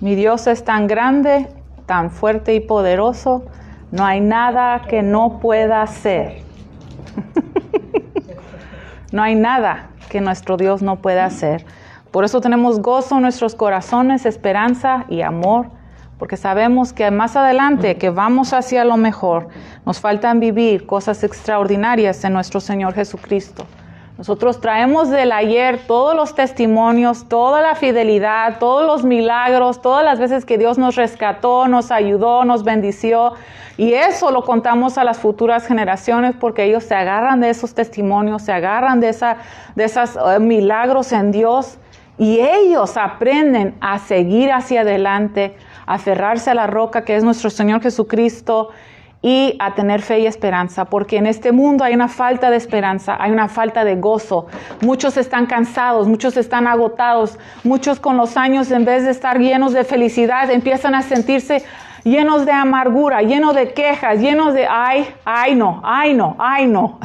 Mi Dios es tan grande, tan fuerte y poderoso, no hay nada que no pueda hacer. No hay nada que nuestro Dios no pueda hacer. Por eso tenemos gozo en nuestros corazones, esperanza y amor, porque sabemos que más adelante, que vamos hacia lo mejor, nos faltan vivir cosas extraordinarias en nuestro Señor Jesucristo. Nosotros traemos del ayer todos los testimonios, toda la fidelidad, todos los milagros, todas las veces que Dios nos rescató, nos ayudó, nos bendició. Y eso lo contamos a las futuras generaciones porque ellos se agarran de esos testimonios, se agarran de esos milagros en Dios. Y ellos aprenden a seguir hacia adelante, a aferrarse a la roca que es nuestro Señor Jesucristo, y a tener fe y esperanza, porque en este mundo hay una falta de esperanza, hay una falta de gozo. Muchos están cansados, muchos están agotados, muchos con los años, en vez de estar llenos de felicidad, empiezan a sentirse llenos de amargura, llenos de quejas, llenos de ay no.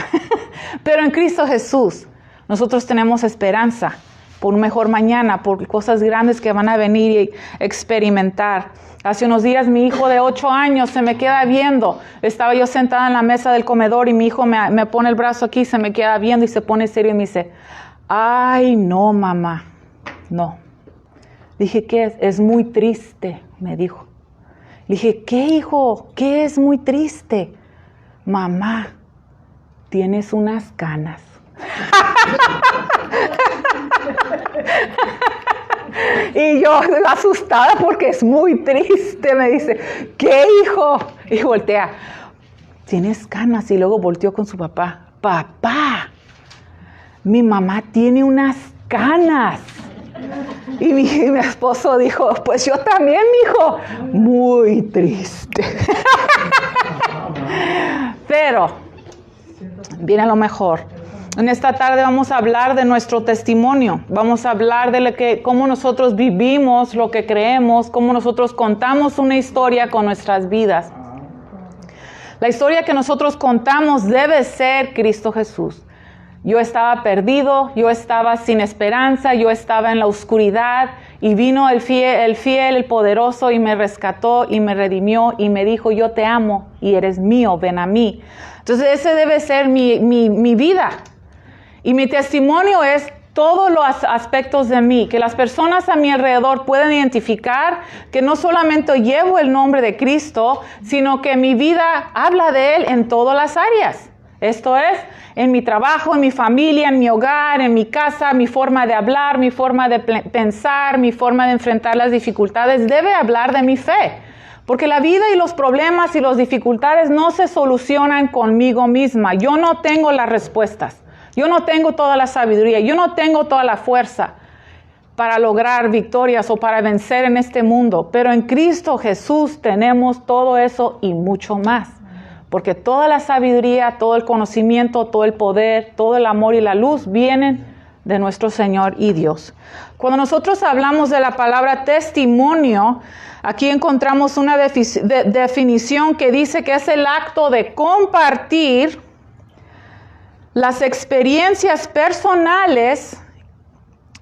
Pero en Cristo Jesús nosotros tenemos esperanza por un mejor mañana, por cosas grandes que van a venir y experimentar. Hace unos días mi hijo de 8 años se me queda viendo. Estaba yo sentada en la mesa del comedor y mi hijo me pone el brazo aquí, se me queda viendo y se pone serio y me dice, ay no mamá, no. Dije, ¿qué es? Es muy triste, me dijo. Le dije, ¿qué hijo? ¿Qué es muy triste? Mamá, tienes unas canas. Y yo asustada porque es muy triste, me dice, ¿qué hijo? Y voltea, tienes canas. Y luego volteó con su papá, papá, mi mamá tiene unas canas. Y mi esposo dijo, pues yo también, mijo, muy triste. Pero viene lo mejor. En esta tarde vamos a hablar de nuestro testimonio. Vamos a hablar de cómo nosotros vivimos lo que creemos, cómo nosotros contamos una historia con nuestras vidas. La historia que nosotros contamos debe ser Cristo Jesús. Yo estaba perdido, yo estaba sin esperanza, yo estaba en la oscuridad y vino el fiel, el poderoso y me rescató y me redimió y me dijo, yo te amo y eres mío, ven a mí. Entonces ese debe ser mi vida. Y mi testimonio es todos los aspectos de mí, que las personas a mi alrededor puedan identificar que no solamente llevo el nombre de Cristo, sino que mi vida habla de Él en todas las áreas. Esto es, en mi trabajo, en mi familia, en mi hogar, en mi casa, mi forma de hablar, mi forma de pensar, mi forma de enfrentar las dificultades, debe hablar de mi fe. Porque la vida y los problemas y las dificultades no se solucionan conmigo misma. Yo no tengo las respuestas. Yo no tengo toda la sabiduría, yo no tengo toda la fuerza para lograr victorias o para vencer en este mundo. Pero en Cristo Jesús tenemos todo eso y mucho más. Porque toda la sabiduría, todo el conocimiento, todo el poder, todo el amor y la luz vienen de nuestro Señor y Dios. Cuando nosotros hablamos de la palabra testimonio, aquí encontramos una definición que dice que es el acto de compartir las experiencias personales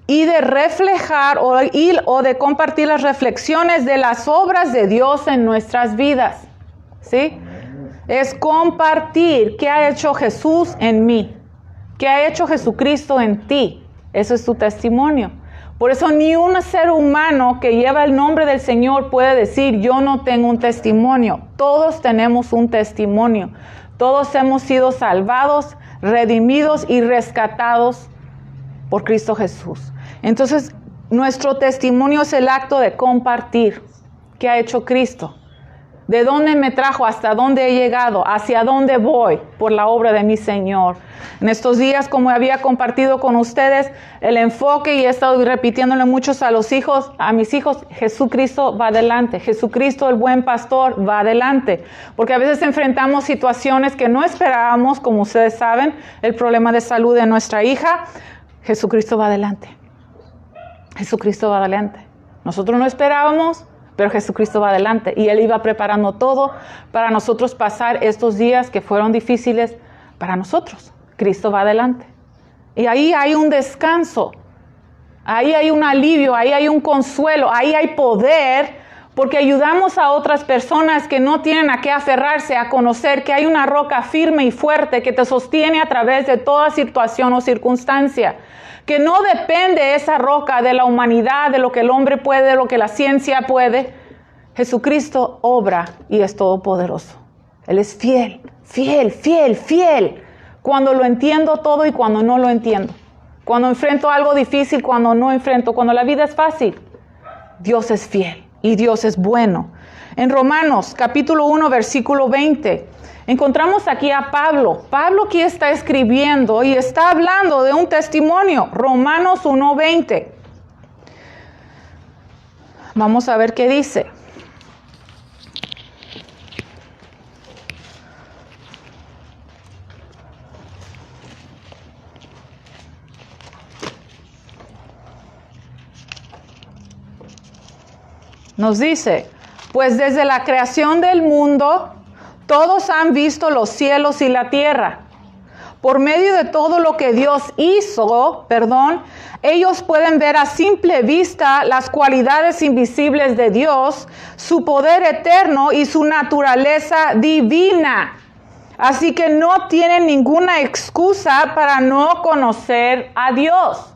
y de reflejar o de compartir las reflexiones de las obras de Dios en nuestras vidas. ¿Sí? Es compartir qué ha hecho Jesús en mí, qué ha hecho Jesucristo en ti. Eso es tu testimonio. Por eso ni un ser humano que lleva el nombre del Señor puede decir, yo no tengo un testimonio. Todos tenemos un testimonio. Todos hemos sido salvados, redimidos y rescatados por Cristo Jesús. Entonces, nuestro testimonio es el acto de compartir qué ha hecho Cristo. ¿De dónde me trajo? ¿Hasta dónde he llegado? ¿Hacia dónde voy? Por la obra de mi Señor. En estos días, como había compartido con ustedes, el enfoque, y he estado repitiéndole muchos a mis hijos, Jesucristo va adelante. Jesucristo, el buen pastor, va adelante. Porque a veces enfrentamos situaciones que no esperábamos, como ustedes saben, el problema de salud de nuestra hija. Jesucristo va adelante. Jesucristo va adelante. Nosotros no esperábamos, pero Jesucristo va adelante y Él iba preparando todo para nosotros pasar estos días que fueron difíciles para nosotros. Cristo va adelante. Y ahí hay un descanso Ahí hay un alivio, ahí hay un consuelo, ahí hay poder, porque ayudamos a otras personas que no tienen a qué aferrarse, a conocer que hay una roca firme y fuerte que te sostiene a través de toda situación o circunstancia. Que no depende esa roca de la humanidad, de lo que el hombre puede, de lo que la ciencia puede. Jesucristo obra y es todopoderoso. Él es fiel, fiel, fiel, fiel. Cuando lo entiendo todo y cuando no lo entiendo. Cuando enfrento algo difícil, cuando no enfrento, cuando la vida es fácil. Dios es fiel y Dios es bueno. En Romanos capítulo 1, versículo 20, encontramos aquí a Pablo. Pablo aquí está escribiendo y está hablando de un testimonio. Romanos 1, 20. Vamos a ver qué dice. Nos dice, pues desde la creación del mundo, todos han visto los cielos y la tierra. Por medio de todo lo que Dios hizo, ellos pueden ver a simple vista las cualidades invisibles de Dios, su poder eterno y su naturaleza divina. Así que no tienen ninguna excusa para no conocer a Dios.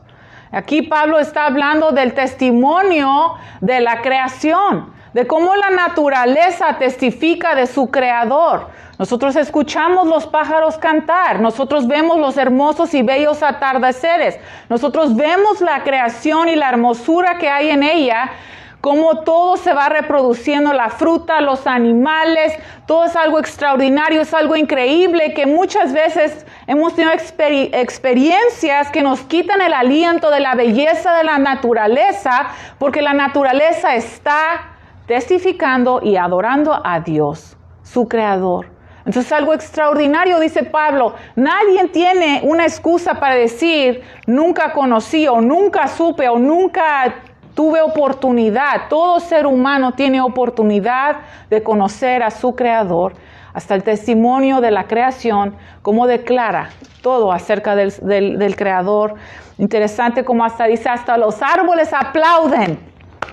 Aquí Pablo está hablando del testimonio de la creación, de cómo la naturaleza testifica de su creador. Nosotros escuchamos los pájaros cantar, nosotros vemos los hermosos y bellos atardeceres, nosotros vemos la creación y la hermosura que hay en ella, cómo todo se va reproduciendo, la fruta, los animales, todo es algo extraordinario, es algo increíble, que muchas veces hemos tenido experiencias que nos quitan el aliento de la belleza de la naturaleza, porque la naturaleza está testificando y adorando a Dios, su creador. Entonces algo extraordinario, dice Pablo. Nadie tiene una excusa para decir, nunca conocí o nunca supe o nunca tuve oportunidad. Todo ser humano tiene oportunidad de conocer a su creador. Hasta el testimonio de la creación, como declara todo acerca del creador. Interesante como hasta dice, hasta los árboles aplauden,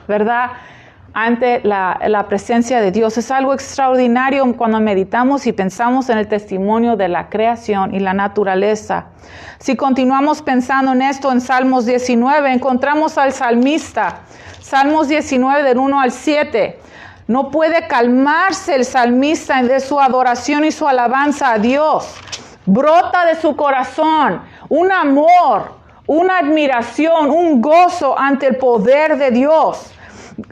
¿verdad? Ante la presencia de Dios. Es algo extraordinario cuando meditamos y pensamos en el testimonio de la creación y la naturaleza. Si continuamos pensando en esto en Salmos 19, encontramos al salmista. Salmos 19 del 1 al 7. No puede calmarse el salmista de su adoración y su alabanza a Dios. Brota de su corazón un amor, una admiración, un gozo ante el poder de Dios.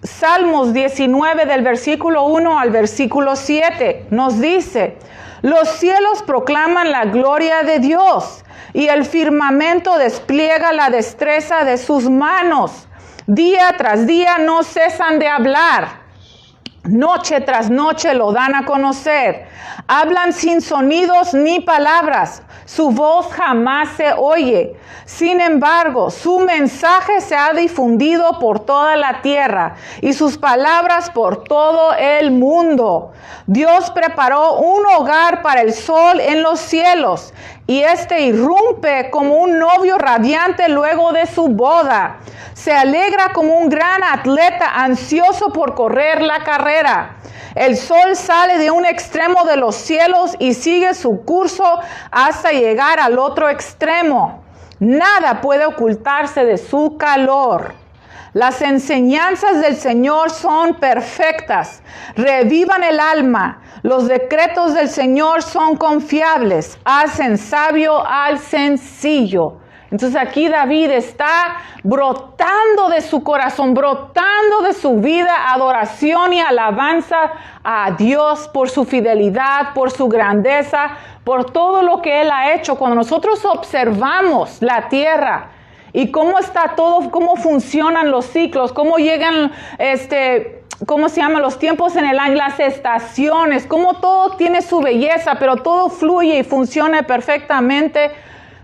Salmos 19 del versículo 1 al versículo 7 nos dice, los cielos proclaman la gloria de Dios y el firmamento despliega la destreza de sus manos. Día tras día no cesan de hablar, noche tras noche lo dan a conocer. Hablan sin sonidos ni palabras, su voz jamás se oye. Sin embargo, su mensaje se ha difundido por toda la tierra y sus palabras por todo el mundo. Dios preparó un hogar para el sol en los cielos y este irrumpe como un novio radiante luego de su boda. Se alegra como un gran atleta ansioso por correr la carrera. El sol sale de un extremo de los cielos y sigue su curso hasta llegar al otro extremo. Nada puede ocultarse de su calor. Las enseñanzas del Señor son perfectas, revivan el alma. Los decretos del Señor son confiables, hacen sabio al sencillo. Entonces aquí David está brotando de su corazón, brotando de su vida, adoración y alabanza a Dios por su fidelidad, por su grandeza, por todo lo que Él ha hecho. Cuando nosotros observamos la tierra y cómo está todo, cómo funcionan los ciclos, cómo llegan, los tiempos en el año, las estaciones, cómo todo tiene su belleza, pero todo fluye y funciona perfectamente.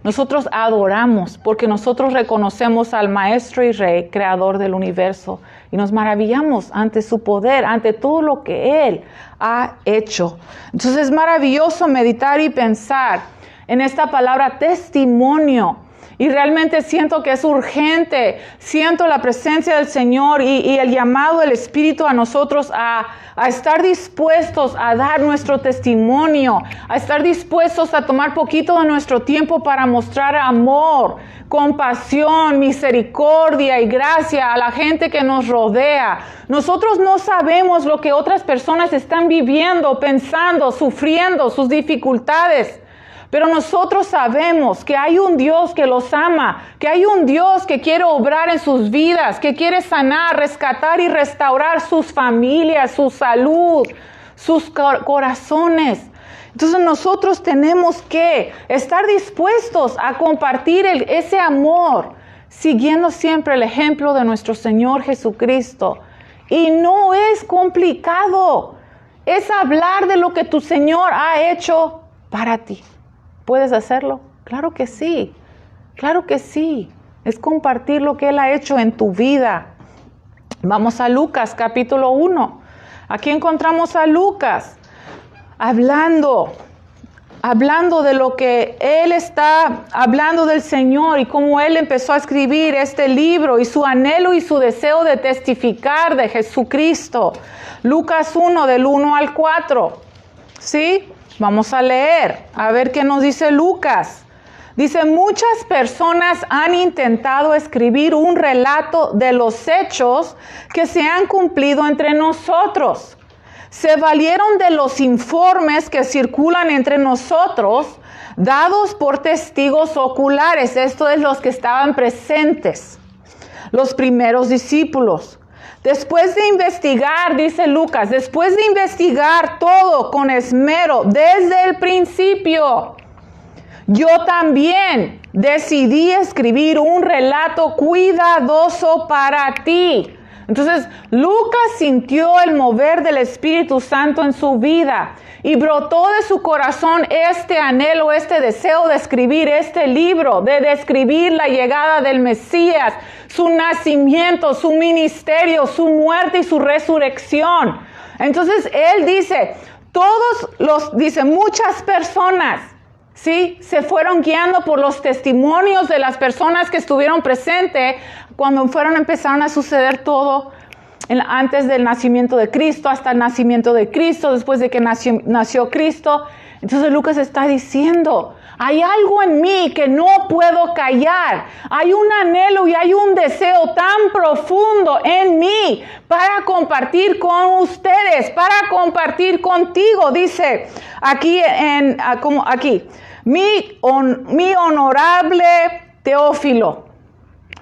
Nosotros adoramos porque nosotros reconocemos al Maestro y Rey, Creador del universo, y nos maravillamos ante su poder, ante todo lo que Él ha hecho. Entonces es maravilloso meditar y pensar en esta palabra testimonio Y realmente siento que es urgente. Siento la presencia del Señor y el llamado del Espíritu a nosotros a estar dispuestos a dar nuestro testimonio, a estar dispuestos a tomar poquito de nuestro tiempo para mostrar amor, compasión, misericordia y gracia a la gente que nos rodea. Nosotros no sabemos lo que otras personas están viviendo, pensando, sufriendo, sus dificultades. Pero nosotros sabemos que hay un Dios que los ama, que hay un Dios que quiere obrar en sus vidas, que quiere sanar, rescatar y restaurar sus familias, su salud, sus corazones. Entonces nosotros tenemos que estar dispuestos a compartir ese amor, siguiendo siempre el ejemplo de nuestro Señor Jesucristo. Y no es complicado, es hablar de lo que tu Señor ha hecho para ti. ¿Puedes hacerlo? Claro que sí, claro que sí. Es compartir lo que Él ha hecho en tu vida. Vamos a Lucas capítulo 1. Aquí encontramos a Lucas hablando de lo que Él está hablando del Señor y cómo Él empezó a escribir este libro y su anhelo y su deseo de testificar de Jesucristo. Lucas 1 del 1 al 4. ¿Sí? Vamos a leer, a ver qué nos dice Lucas. Dice, muchas personas han intentado escribir un relato de los hechos que se han cumplido entre nosotros. Se valieron de los informes que circulan entre nosotros, dados por testigos oculares. Esto es los que estaban presentes, los primeros discípulos. Después de investigar, dice Lucas, después de investigar todo con esmero desde el principio, yo también decidí escribir un relato cuidadoso para ti. Entonces, Lucas sintió el mover del Espíritu Santo en su vida y brotó de su corazón este anhelo, este deseo de escribir este libro, de describir la llegada del Mesías, su nacimiento, su ministerio, su muerte y su resurrección. Entonces, él dice, muchas personas, ¿sí? Se fueron guiando por los testimonios de las personas que estuvieron presentes cuando empezaron a suceder todo antes del nacimiento de Cristo, hasta el nacimiento de Cristo, después de que nació Cristo. Entonces Lucas está diciendo, hay algo en mí que no puedo callar. Hay un anhelo y hay un deseo tan profundo en mí para compartir con ustedes, para compartir contigo. Dice aquí, mi honorable Teófilo.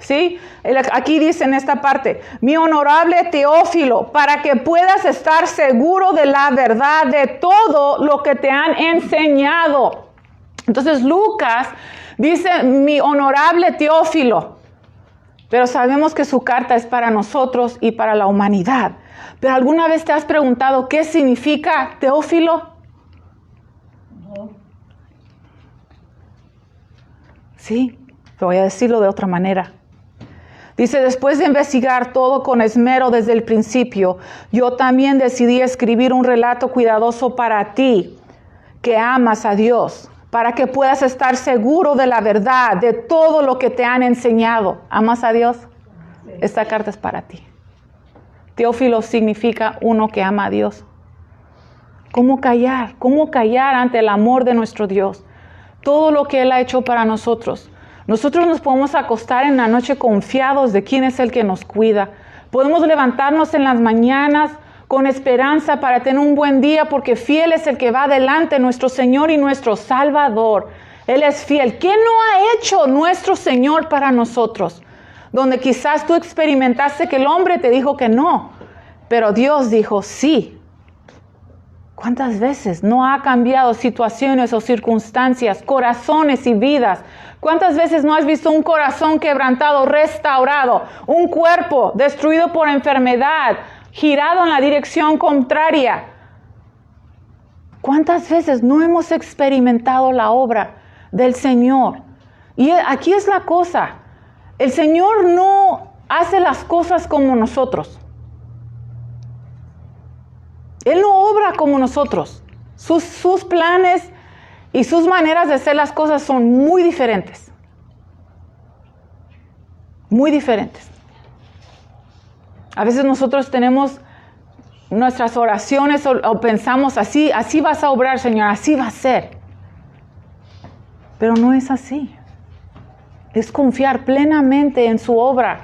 ¿Sí? Aquí dice en esta parte, mi honorable Teófilo, para que puedas estar seguro de la verdad de todo lo que te han enseñado. Entonces Lucas dice, mi honorable Teófilo, pero sabemos que su carta es para nosotros y para la humanidad. ¿Pero alguna vez te has preguntado qué significa Teófilo? No. Sí, pero voy a decirlo de otra manera. Dice, después de investigar todo con esmero desde el principio, yo también decidí escribir un relato cuidadoso para ti, que amas a Dios, para que puedas estar seguro de la verdad, de todo lo que te han enseñado. ¿Amas a Dios? Sí. Esta carta es para ti. Teófilo significa uno que ama a Dios. ¿Cómo callar? ¿Cómo callar ante el amor de nuestro Dios? Todo lo que Él ha hecho para nosotros. Nosotros nos podemos acostar en la noche confiados de quién es el que nos cuida. Podemos levantarnos en las mañanas con esperanza para tener un buen día, porque fiel es el que va adelante, nuestro Señor y nuestro Salvador. Él es fiel. ¿Qué no ha hecho nuestro Señor para nosotros? Donde quizás tú experimentaste que el hombre te dijo que no, pero Dios dijo sí. ¿Cuántas veces no ha cambiado situaciones o circunstancias, corazones y vidas? ¿Cuántas veces no has visto un corazón quebrantado, restaurado, un cuerpo destruido por enfermedad, girado en la dirección contraria? ¿Cuántas veces no hemos experimentado la obra del Señor? Y aquí es la cosa, el Señor no hace las cosas como nosotros. Él no obra como nosotros. Sus planes y sus maneras de hacer las cosas son muy diferentes. muy diferentes. A veces nosotros tenemos nuestras oraciones o pensamos así vas a obrar, Señor, así va a ser. Pero no es así. Es confiar plenamente en su obra.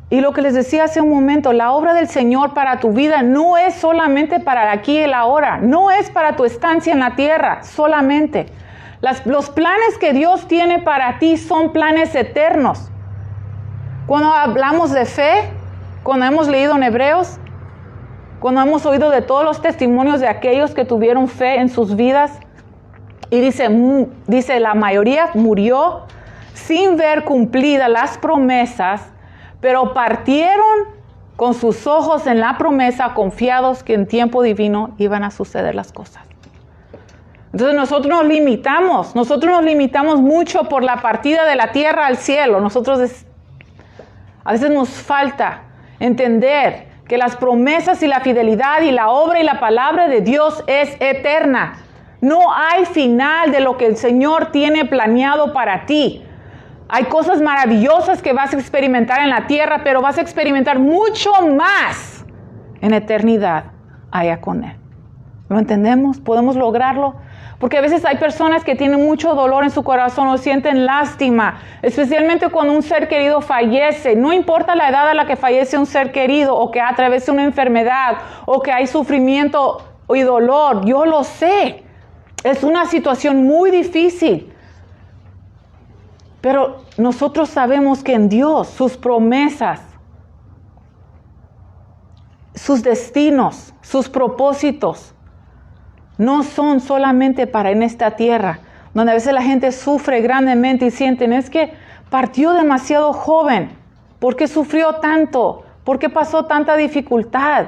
Y lo que les decía hace un momento, la obra del Señor para tu vida no es solamente para aquí y el ahora, no es para tu estancia en la tierra solamente. Los planes que Dios tiene para ti son planes eternos. Cuando hablamos de fe, cuando hemos leído en Hebreos, cuando hemos oído de todos los testimonios de aquellos que tuvieron fe en sus vidas, y dice la mayoría murió sin ver cumplidas las promesas, pero partieron con sus ojos en la promesa, confiados que en tiempo divino iban a suceder las cosas. Entonces nosotros nos limitamos mucho por la partida de la tierra al cielo. A veces nos falta entender que las promesas y la fidelidad y la obra y la palabra de Dios es eterna. No hay final de lo que el Señor tiene planeado para ti. Hay cosas maravillosas que vas a experimentar en la tierra, pero vas a experimentar mucho más en eternidad allá con Él. ¿Lo entendemos? ¿Podemos lograrlo? Porque a veces hay personas que tienen mucho dolor en su corazón o sienten lástima, especialmente cuando un ser querido fallece. No importa la edad a la que fallece un ser querido o que atraviesa una enfermedad o que hay sufrimiento y dolor. Yo lo sé. Es una situación muy difícil. Pero nosotros sabemos que en Dios, sus promesas, sus destinos, sus propósitos, no son solamente para en esta tierra, donde a veces la gente sufre grandemente y sienten, es que partió demasiado joven. ¿Por qué sufrió tanto? ¿Por qué pasó tanta dificultad?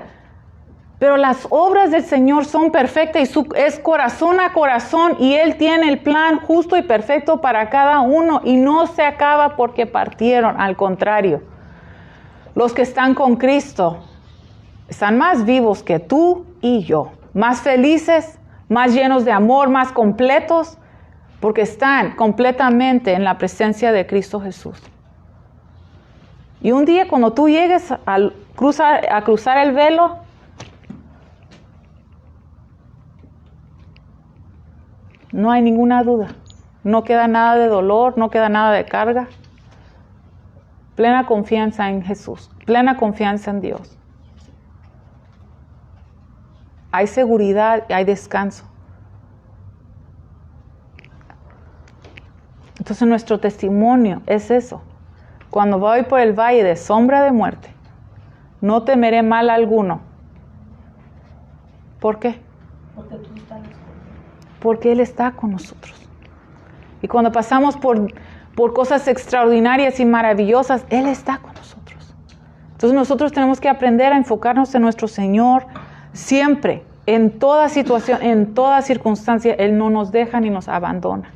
Pero las obras del Señor son perfectas y es corazón a corazón y Él tiene el plan justo y perfecto para cada uno y no se acaba porque partieron. Al contrario, los que están con Cristo están más vivos que tú y yo, más felices, más llenos de amor, más completos, porque están completamente en la presencia de Cristo Jesús. Y un día cuando tú llegues a cruzar el velo, no hay ninguna duda. No queda nada de dolor, no queda nada de carga. Plena confianza en Jesús, plena confianza en Dios. Hay seguridad y hay descanso. Entonces nuestro testimonio es eso. Cuando voy por el valle de sombra de muerte, no temeré mal alguno. ¿Por qué? Porque tú estás. Porque Él está con nosotros. Y cuando pasamos por cosas extraordinarias y maravillosas, Él está con nosotros. Entonces nosotros tenemos que aprender a enfocarnos en nuestro Señor siempre, en toda situación, en toda circunstancia. Él no nos deja ni nos abandona.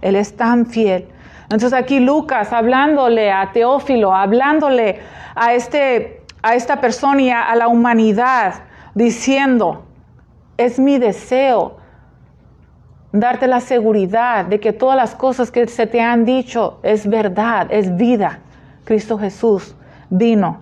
Él es tan fiel. Entonces aquí Lucas hablándole a Teófilo, hablándole a esta persona y a la humanidad, diciendo, es mi deseo darte la seguridad de que todas las cosas que se te han dicho es verdad, es vida. Cristo Jesús vino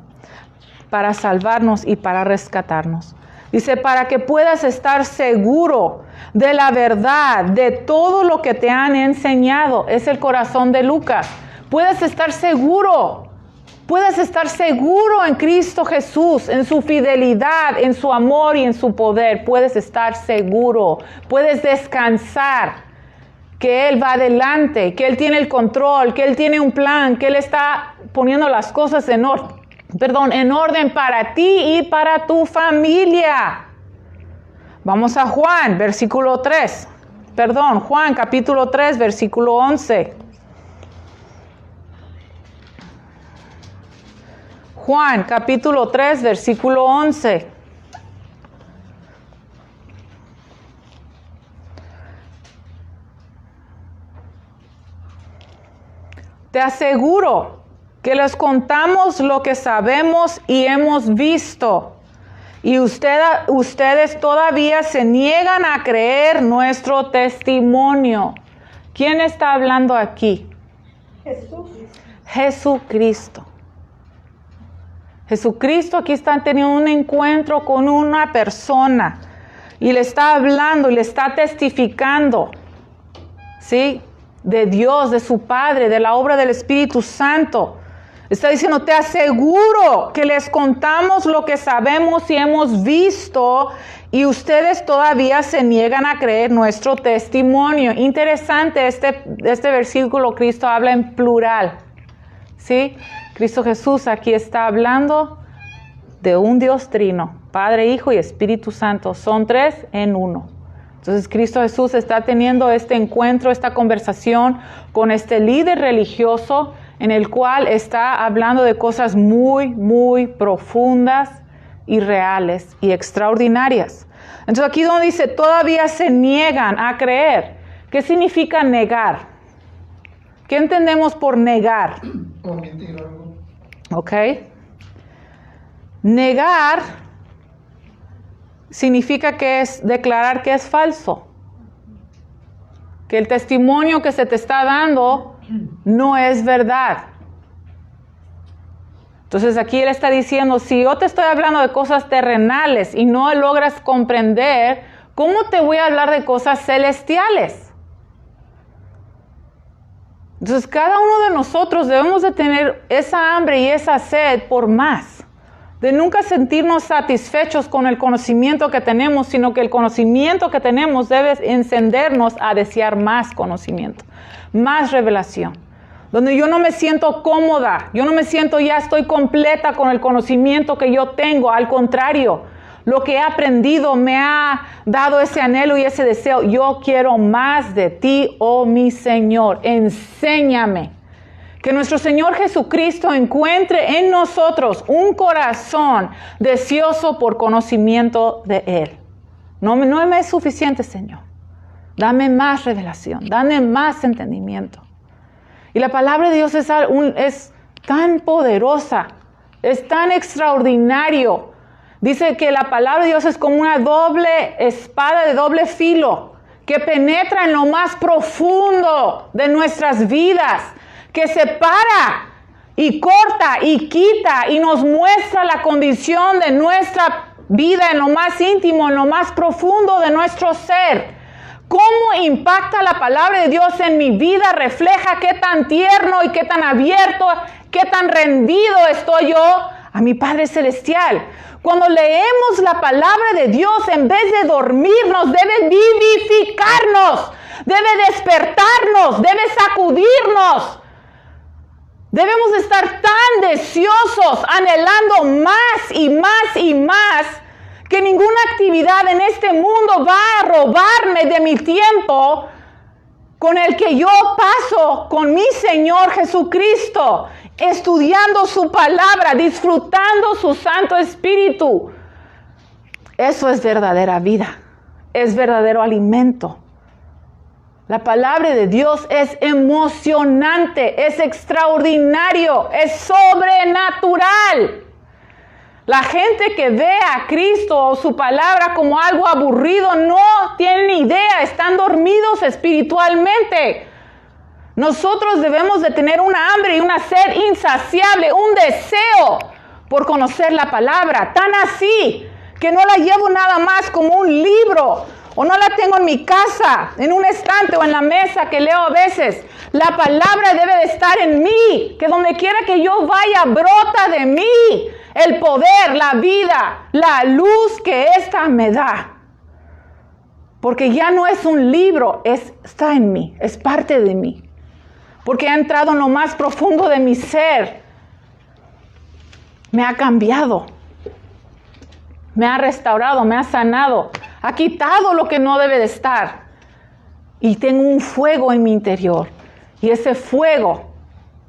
para salvarnos y para rescatarnos. Dice, para que puedas estar seguro de la verdad, de todo lo que te han enseñado. Es el corazón de Lucas. Puedes estar seguro. Puedes estar seguro en Cristo Jesús, en su fidelidad, en su amor y en su poder. Puedes estar seguro. Puedes descansar que Él va adelante, que Él tiene el control, que Él tiene un plan, que Él está poniendo las cosas en orden para ti y para tu familia. Vamos a Juan, Juan capítulo 3, versículo 11. Juan capítulo 3, versículo 11. Te aseguro que les contamos lo que sabemos y hemos visto, y ustedes todavía se niegan a creer nuestro testimonio. ¿Quién está hablando aquí? Jesús. Jesucristo. Jesucristo aquí está teniendo un encuentro con una persona y le está hablando y le está testificando, ¿sí? De Dios, de su Padre, de la obra del Espíritu Santo. Está diciendo, te aseguro que les contamos lo que sabemos y hemos visto y ustedes todavía se niegan a creer nuestro testimonio. Interesante, este versículo Cristo habla en plural, ¿sí? Cristo Jesús aquí está hablando de un Dios trino, Padre, Hijo y Espíritu Santo. Son 3 en 1. Entonces Cristo Jesús está teniendo este encuentro, esta conversación con este líder religioso en el cual está hablando de cosas muy, muy profundas y reales y extraordinarias. Entonces aquí donde dice, todavía se niegan a creer. ¿Qué significa negar? ¿Qué entendemos por negar? Omitir algo. ¿Ok? Negar significa que es declarar que es falso. Que el testimonio que se te está dando no es verdad. Entonces aquí él está diciendo, si yo te estoy hablando de cosas terrenales y no logras comprender, ¿cómo te voy a hablar de cosas celestiales? Entonces cada uno de nosotros debemos de tener esa hambre y esa sed por más. De nunca sentirnos satisfechos con el conocimiento que tenemos, sino que el conocimiento que tenemos debe encendernos a desear más conocimiento, más revelación. Donde yo no me siento cómoda, yo no me siento ya estoy completa con el conocimiento que yo tengo. Al contrario, lo que he aprendido me ha dado ese anhelo y ese deseo. Yo quiero más de ti, oh mi Señor. Enséñame. Que nuestro Señor Jesucristo encuentre en nosotros un corazón deseoso por conocimiento de Él. No me es suficiente, Señor. Dame más revelación, dame más entendimiento. Y la palabra de Dios es tan poderosa, es tan extraordinario. Dice que la palabra de Dios es como una doble espada de doble filo, que penetra en lo más profundo de nuestras vidas, que separa y corta y quita y nos muestra la condición de nuestra vida en lo más íntimo, en lo más profundo de nuestro ser. ¿Cómo impacta la palabra de Dios en mi vida? Refleja qué tan tierno y qué tan abierto, qué tan rendido estoy yo a mi Padre Celestial. Cuando leemos la palabra de Dios, en vez de dormirnos, debe vivificarnos, debe despertarnos, debe sacudirnos. Debemos estar tan deseosos, anhelando más y más y más, que ninguna actividad en este mundo va a robarme de mi tiempo con el que yo paso con mi Señor Jesucristo, estudiando su palabra, disfrutando su Santo Espíritu. Eso es verdadera vida, es verdadero alimento. La palabra de Dios es emocionante, es extraordinario, es sobrenatural. La gente que ve a Cristo o su palabra como algo aburrido no tiene ni idea, están dormidos espiritualmente. Nosotros debemos de tener una hambre y una sed insaciable, un deseo por conocer la palabra, tan así que no la llevo nada más como un libro, o no la tengo en mi casa, en un estante o en la mesa que leo a veces. La palabra debe de estar en mí, que donde quiera que yo vaya, brota de mí el poder, la vida, la luz que ésta me da. Porque ya no es un libro, está en mí, es parte de mí. Porque ha entrado en lo más profundo de mi ser. Me ha cambiado, me ha restaurado, me ha sanado. Ha quitado lo que no debe de estar. Y tengo un fuego en mi interior. Y ese fuego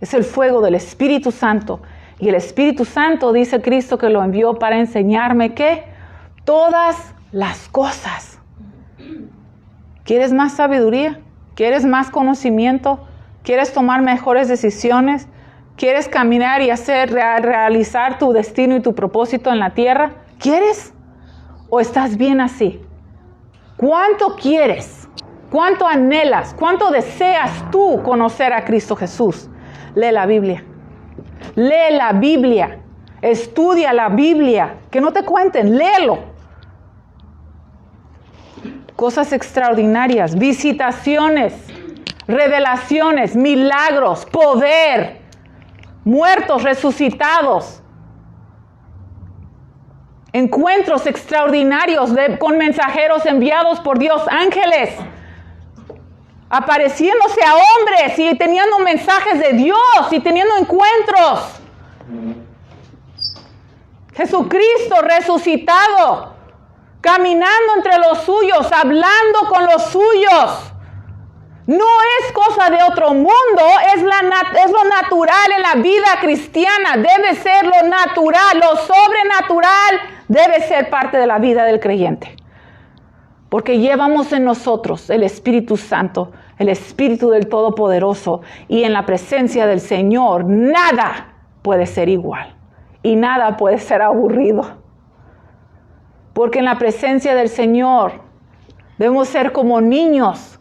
es el fuego del Espíritu Santo. Y el Espíritu Santo, dice Cristo, que lo envió para enseñarme ¿qué? Todas las cosas. ¿Quieres más sabiduría? ¿Quieres más conocimiento? ¿Quieres tomar mejores decisiones? ¿Quieres caminar y realizar tu destino y tu propósito en la tierra? ¿Quieres? ¿O estás bien así? ¿Cuánto quieres? ¿Cuánto anhelas? ¿Cuánto deseas tú conocer a Cristo Jesús? Lee la Biblia. Lee la Biblia. Estudia la Biblia. Que no te cuenten, léelo. Cosas extraordinarias, visitaciones, revelaciones, milagros, poder, muertos resucitados, encuentros extraordinarios con mensajeros enviados por Dios, ángeles, apareciéndose a hombres y teniendo mensajes de Dios y teniendo encuentros. Jesucristo resucitado, caminando entre los suyos, hablando con los suyos. No es cosa de otro mundo, es lo natural en la vida cristiana. Debe ser lo natural, lo sobrenatural debe ser parte de la vida del creyente. Porque llevamos en nosotros el Espíritu Santo, el Espíritu del Todopoderoso, y en la presencia del Señor nada puede ser igual y nada puede ser aburrido. Porque en la presencia del Señor debemos ser como niños,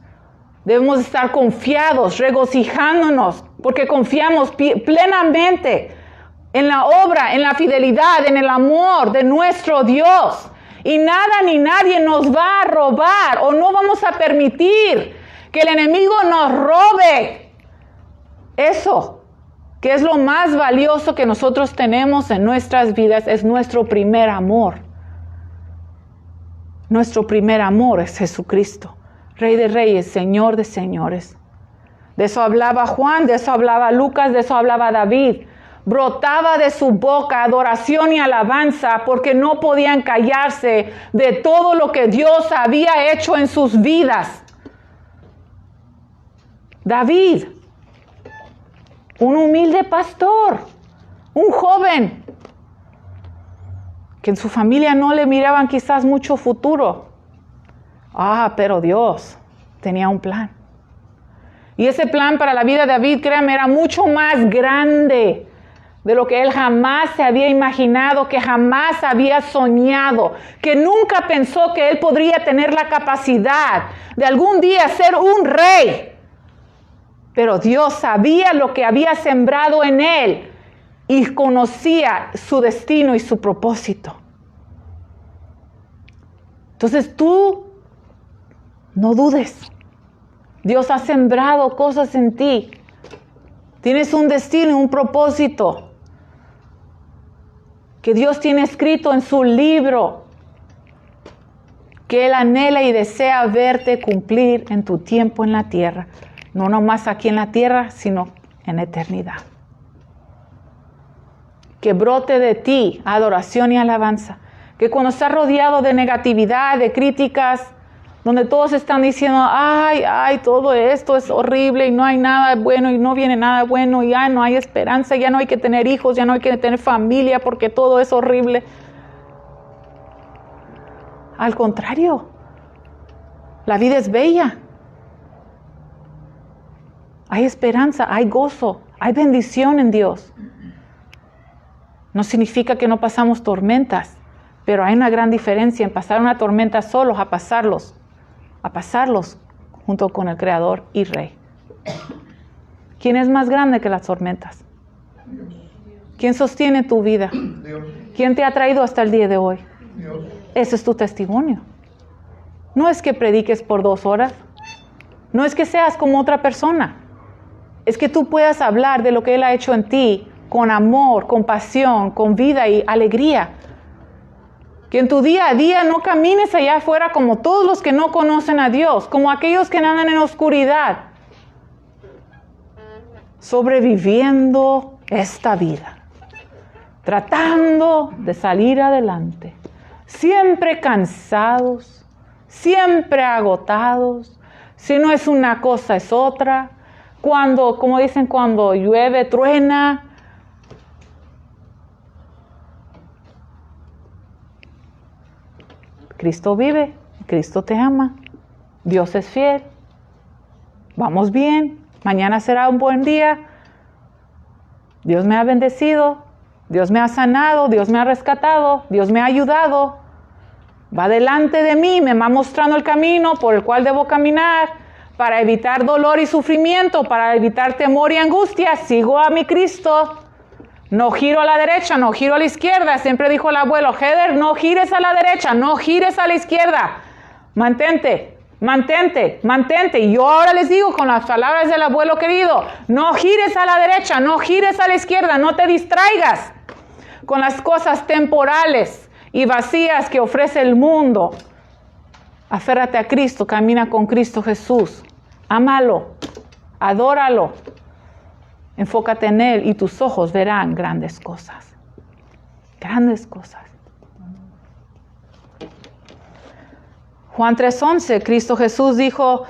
debemos estar confiados, regocijándonos, porque confiamos plenamente en la obra, en la fidelidad, en el amor de nuestro Dios. Y nada ni nadie nos va a robar, o no vamos a permitir que el enemigo nos robe eso, que es lo más valioso que nosotros tenemos en nuestras vidas, es nuestro primer amor. Nuestro primer amor es Jesucristo, Rey de Reyes, Señor de Señores. De eso hablaba Juan, de eso hablaba Lucas, de eso hablaba David. Brotaba de su boca adoración y alabanza porque no podían callarse de todo lo que Dios había hecho en sus vidas. David, un humilde pastor, un joven, que en su familia no le miraban quizás mucho futuro. Pero Dios tenía un plan. Y ese plan para la vida de David, créanme, era mucho más grande de lo que él jamás se había imaginado, que jamás había soñado, que nunca pensó que él podría tener la capacidad de algún día ser un rey. Pero Dios sabía lo que había sembrado en él y conocía su destino y su propósito. Entonces tú no dudes. Dios ha sembrado cosas en ti. Tienes un destino y un propósito que Dios tiene escrito en su libro, que Él anhela y desea verte cumplir en tu tiempo en la tierra. No nomás aquí en la tierra, sino en eternidad. Que brote de ti adoración y alabanza. Que cuando estás rodeado de negatividad, de críticas, donde todos están diciendo, todo esto es horrible y no hay nada bueno y no viene nada bueno y ya no hay esperanza, ya no hay que tener hijos, ya no hay que tener familia porque todo es horrible. Al contrario, la vida es bella. Hay esperanza, hay gozo, hay bendición en Dios. No significa que no pasamos tormentas, pero hay una gran diferencia en pasar una tormenta solos a pasarlos junto con el Creador y Rey. ¿Quién es más grande que las tormentas? Dios. ¿Quién sostiene tu vida? Dios. ¿Quién te ha traído hasta el día de hoy? Dios. Ese es tu testimonio. No es que prediques por 2 horas. No es que seas como otra persona. Es que tú puedas hablar de lo que Él ha hecho en ti con amor, con pasión, con vida y alegría. Que en tu día a día no camines allá afuera como todos los que no conocen a Dios, como aquellos que andan en oscuridad, sobreviviendo esta vida, tratando de salir adelante, siempre cansados, siempre agotados. Si no es una cosa es otra. Cuando, como dicen, cuando llueve, truena. Cristo vive, Cristo te ama, Dios es fiel, vamos bien, mañana será un buen día, Dios me ha bendecido, Dios me ha sanado, Dios me ha rescatado, Dios me ha ayudado, va delante de mí, me va mostrando el camino por el cual debo caminar para evitar dolor y sufrimiento, para evitar temor y angustia. Sigo a mi Cristo, No giro a la derecha, no giro a la izquierda. Siempre dijo el abuelo, Heather, no gires a la derecha, no gires a la izquierda. Mantente, mantente, mantente. Y yo ahora les digo con las palabras del abuelo querido, no gires a la derecha, no gires a la izquierda, no te distraigas con las cosas temporales y vacías que ofrece el mundo. Aférrate a Cristo, camina con Cristo Jesús. Ámalo, adóralo. Enfócate en Él y tus ojos verán grandes cosas. Grandes cosas. Juan 3:11, Cristo Jesús dijo,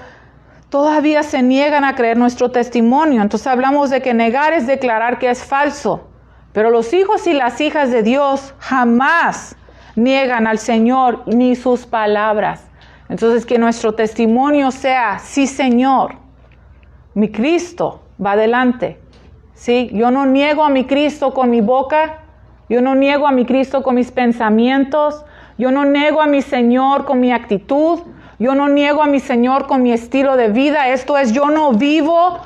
todavía se niegan a creer nuestro testimonio. Entonces hablamos de que negar es declarar que es falso. Pero los hijos y las hijas de Dios jamás niegan al Señor ni sus palabras. Entonces que nuestro testimonio sea, sí Señor, mi Cristo va adelante. ¿Sí? Yo no niego a mi Cristo con mi boca, yo no niego a mi Cristo con mis pensamientos, yo no niego a mi Señor con mi actitud, yo no niego a mi Señor con mi estilo de vida. Esto es, yo no vivo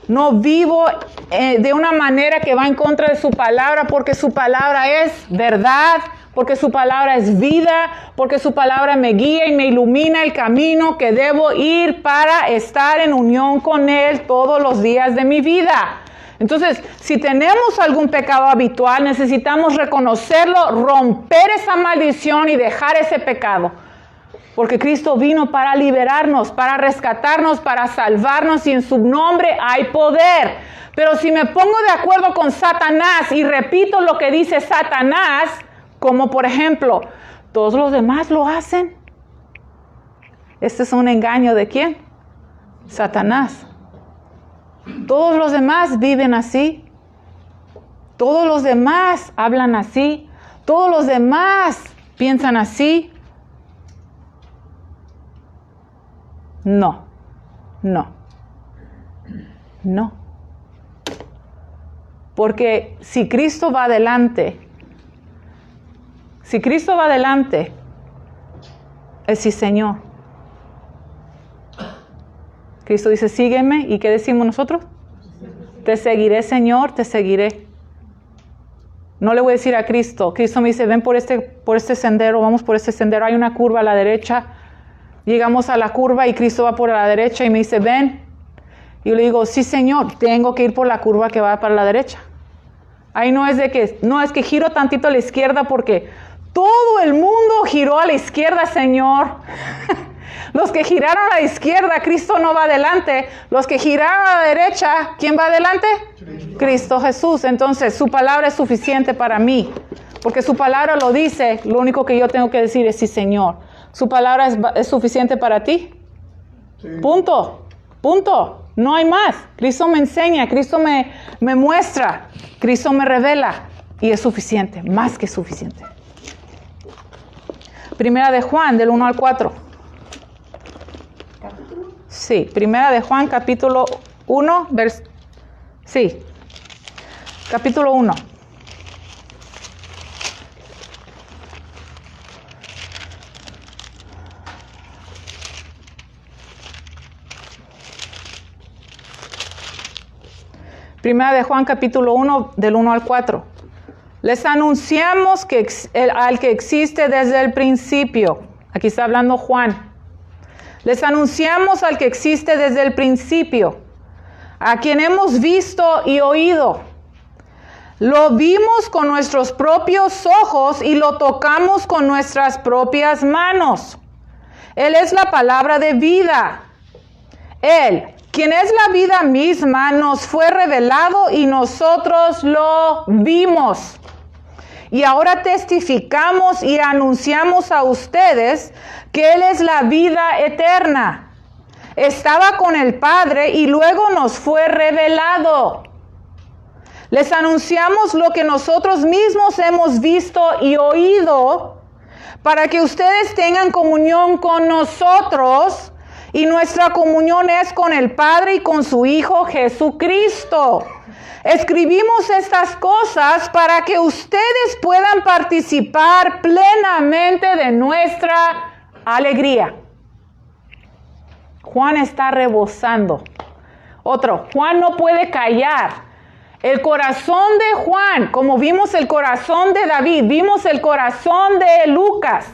de una manera que va en contra de su palabra, porque su palabra es verdad, porque su palabra es vida, porque su palabra me guía y me ilumina el camino que debo ir para estar en unión con Él todos los días de mi vida. Entonces, si tenemos algún pecado habitual, necesitamos reconocerlo, romper esa maldición y dejar ese pecado. Porque Cristo vino para liberarnos, para rescatarnos, para salvarnos y en su nombre hay poder. Pero si me pongo de acuerdo con Satanás y repito lo que dice Satanás, como por ejemplo, todos los demás lo hacen. Este es un engaño ¿de quién? Satanás. Todos los demás viven así. Todos los demás hablan así. Todos los demás piensan así. No. Porque si Cristo va adelante, es sí, Señor. Cristo dice, sígueme. ¿Y qué decimos nosotros? Te seguiré, Señor, te seguiré. No le voy a decir a Cristo. Cristo me dice, ven por este sendero, vamos por este sendero. Hay una curva a la derecha. Llegamos a la curva y Cristo va por la derecha y me dice, ven. Y yo le digo, sí, Señor, tengo que ir por la curva que va para la derecha. Ahí es que giro tantito a la izquierda porque todo el mundo giró a la izquierda, Señor. Los que giraron a la izquierda, Cristo no va adelante. Los que giraron a la derecha, ¿quién va adelante? Cristo Jesús. Entonces, su palabra es suficiente para mí. Porque su palabra lo dice, lo único que yo tengo que decir es sí, Señor. ¿Su palabra es suficiente para ti? Sí. Punto. No hay más. Cristo me enseña, Cristo me muestra, Cristo me revela y es suficiente, más que suficiente. Primera de Juan, del 1 al 4. ¿Capítulo? Sí, Primera de Juan, capítulo 1, capítulo 1. Primera de Juan, capítulo 1, del 1 al 4. Les anunciamos al que existe desde el principio. Aquí está hablando Juan. Les anunciamos al que existe desde el principio, a quien hemos visto y oído. Lo vimos con nuestros propios ojos y lo tocamos con nuestras propias manos. Él es la palabra de vida. Él, quien es la vida misma, nos fue revelado y nosotros lo vimos. Y ahora testificamos y anunciamos a ustedes que Él es la vida eterna. Estaba con el Padre y luego nos fue revelado. Les anunciamos lo que nosotros mismos hemos visto y oído para que ustedes tengan comunión con nosotros. Y nuestra comunión es con el Padre y con su Hijo Jesucristo. Escribimos estas cosas para que ustedes puedan participar plenamente de nuestra alegría. Juan está rebosando. Juan no puede callar El corazón de Juan, como vimos el corazón de David, vimos el corazón de Lucas.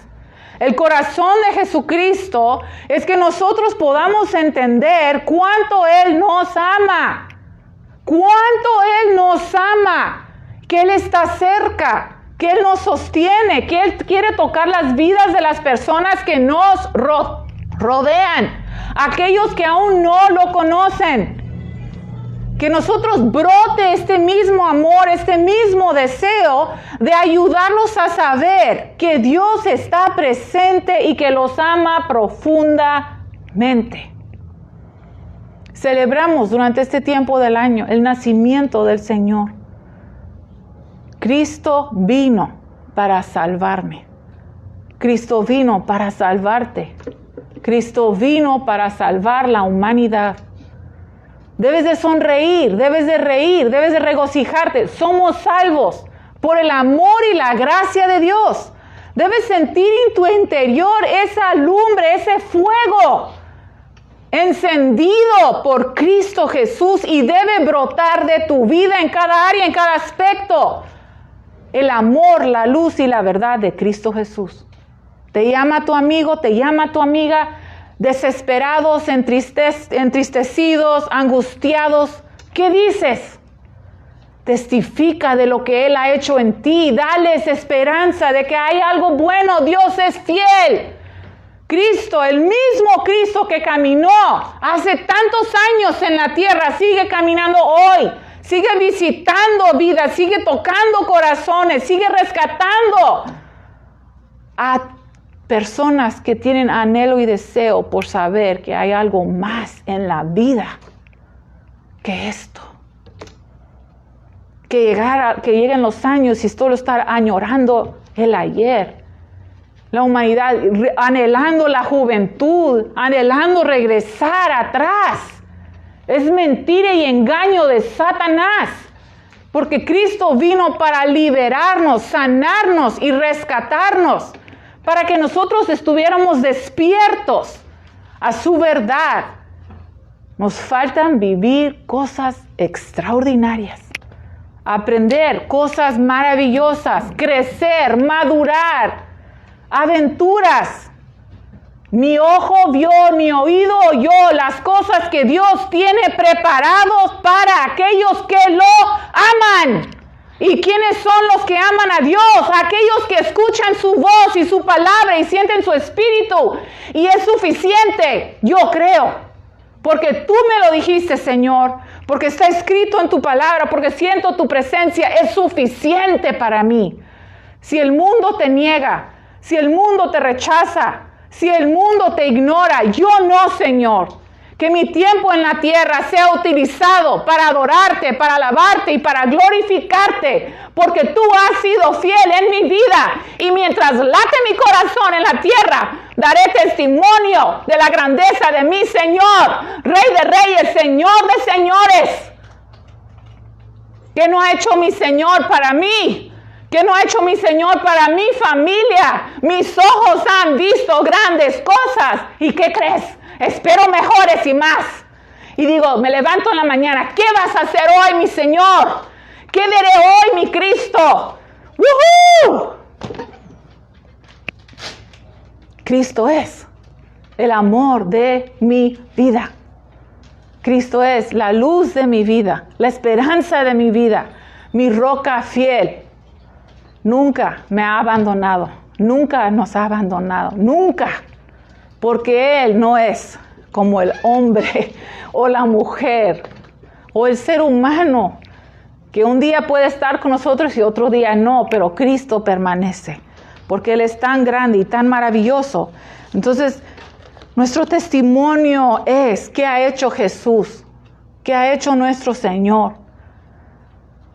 El corazón de Jesucristo es que nosotros podamos entender cuánto Él nos ama. Cuánto Él nos ama. Que Él está cerca. Que Él nos sostiene. Que Él quiere tocar las vidas de las personas que nos rodean. Aquellos que aún no lo conocen. Que nosotros brote este mismo amor, este mismo deseo de ayudarlos a saber que Dios está presente y que los ama profundamente. Celebramos durante este tiempo del año el nacimiento del Señor. Cristo vino para salvarme. Cristo vino para salvarte. Cristo vino para salvar la humanidad. Debes de sonreír, debes de reír, debes de regocijarte. Somos salvos por el amor y la gracia de Dios. Debes sentir en tu interior esa lumbre, ese fuego encendido por Cristo Jesús y debe brotar de tu vida en cada área, en cada aspecto. El amor, la luz y la verdad de Cristo Jesús. Te llama tu amigo, te llama tu amiga, desesperados, entristecidos, angustiados. ¿Qué dices? Testifica de lo que Él ha hecho en ti. Dales esperanza de que hay algo bueno. Dios es fiel. Cristo, el mismo Cristo que caminó hace tantos años en la tierra, sigue caminando hoy. Sigue visitando vidas, sigue tocando corazones, sigue rescatando a personas que tienen anhelo y deseo por saber que hay algo más en la vida que esto. Que lleguen los años y solo estar añorando el ayer. La humanidad anhelando la juventud, anhelando regresar atrás. Es mentira y engaño de Satanás. Porque Cristo vino para liberarnos, sanarnos y rescatarnos. Para que nosotros estuviéramos despiertos a su verdad. Nos faltan vivir cosas extraordinarias, aprender cosas maravillosas, crecer, madurar, aventuras. Mi ojo vio, mi oído oyó las cosas que Dios tiene preparados para aquellos que lo aman. ¿Y quiénes son los que aman a Dios? Aquellos que escuchan su voz y su palabra y sienten su espíritu. Y es suficiente, yo creo. Porque tú me lo dijiste, Señor. Porque está escrito en tu palabra. Porque siento tu presencia. Es suficiente para mí. Si el mundo te niega. Si el mundo te rechaza. Si el mundo te ignora. Yo no, Señor. Que mi tiempo en la tierra sea utilizado para adorarte, para alabarte y para glorificarte. Porque tú has sido fiel en mi vida. Y mientras late mi corazón en la tierra, daré testimonio de la grandeza de mi Señor. Rey de reyes, Señor de señores. ¿Qué no ha hecho mi Señor para mí? ¿Qué no ha hecho mi Señor para mi familia? Mis ojos han visto grandes cosas. ¿Y qué crees? Espero mejores y más. Y digo, me levanto en la mañana. ¿Qué vas a hacer hoy, mi Señor? ¿Qué veré hoy, mi Cristo? ¡Woohoo! Cristo es el amor de mi vida. Cristo es la luz de mi vida, la esperanza de mi vida, mi roca fiel. Nunca me ha abandonado. Nunca nos ha abandonado. Nunca. Porque Él no es como el hombre o la mujer o el ser humano que un día puede estar con nosotros y otro día no, pero Cristo permanece porque Él es tan grande y tan maravilloso. Entonces, nuestro testimonio es qué ha hecho Jesús, qué ha hecho nuestro Señor.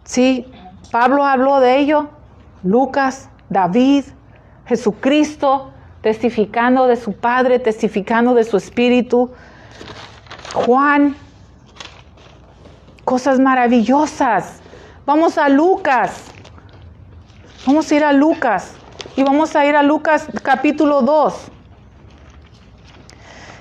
Sí, Pablo habló de ello, Lucas, David, Jesucristo, testificando de su Padre, testificando de su Espíritu. Juan, cosas maravillosas. Vamos a Lucas. Vamos a ir a Lucas. Y vamos a ir a Lucas capítulo 2.